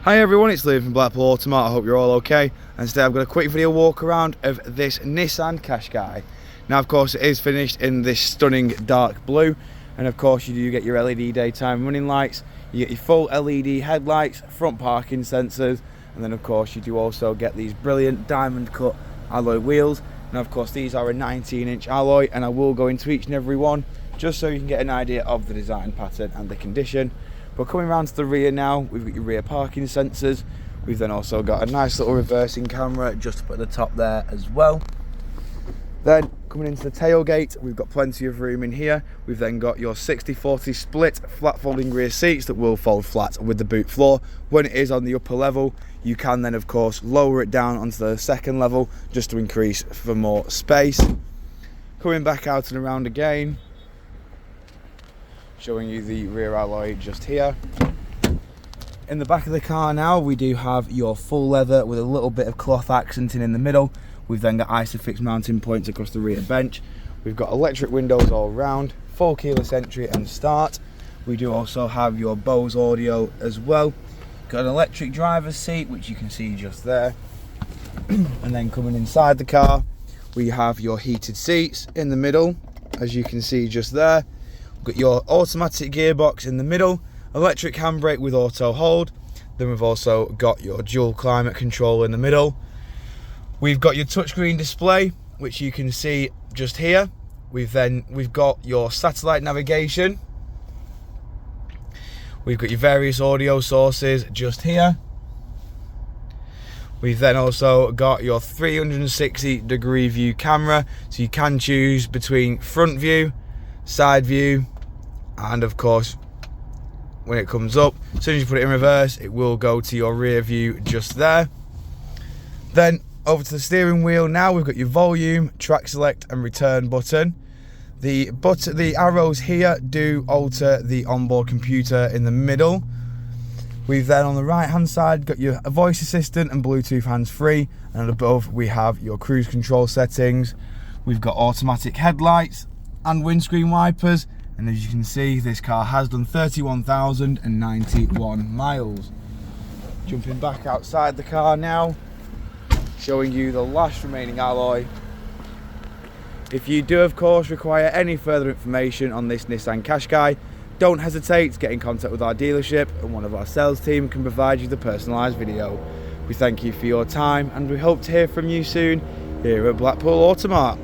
Hi everyone, it's Liam from Blackpool Automart. I hope you're all okay. And today I've got a quick video walk around of this Nissan Qashqai. Now of course it is finished in this stunning dark blue, and of course you do get your LED daytime running lights, you get your full LED headlights, front parking sensors, and then of course you do also get these brilliant diamond cut alloy wheels. Now of course these are a 19-inch alloy, and I will go into each and every one just so you can get an idea of the design pattern and the condition. But coming around to the rear now, we've got your rear parking sensors. We've then also got a nice little reversing camera just up at the top there as well. Then coming into the tailgate, we've got plenty of room in here. We've then got your 60/40 split flat folding rear seats that will fold flat with the boot floor. When it is on the upper level, you can then of course lower it down onto the second level just to increase for more space. Coming back out and around again, showing you the rear alloy just here. In the back of the car now, we do have your full leather with a little bit of cloth accenting in the middle. We've then got ISOFIX mounting points across the rear bench. We've got electric windows all round, full keyless entry and start. We do also have your Bose audio as well. Got an electric driver's seat, which you can see just there. And then coming inside the car, we have your heated seats in the middle, as you can see just there. We've got your automatic gearbox in the middle, electric handbrake with auto hold. Then we've also got your dual climate control in the middle. We've got your touchscreen display, which you can see just here. We've got your satellite navigation. We've got your various audio sources just here. We've then also got your 360-degree view camera, so you can choose between front view, side view, and of course when it comes up, as soon as you put it in reverse, it will go to your rear view just there. Then over to the steering wheel now, we've got your volume, track select and return button. The arrows here do alter the onboard computer in the middle. We've then on the right hand side got your voice assistant and Bluetooth hands-free, and above we have your cruise control settings. We've got automatic headlights and windscreen wipers, and as you can see, this car has done 31,091 miles. Jumping back outside the car now, showing you the last remaining alloy. If you do of course require any further information on this Nissan Qashqai, don't hesitate to get in contact with our dealership, and one of our sales team can provide you the personalised video. We thank you for your time, and we hope to hear from you soon here at Blackpool Automart.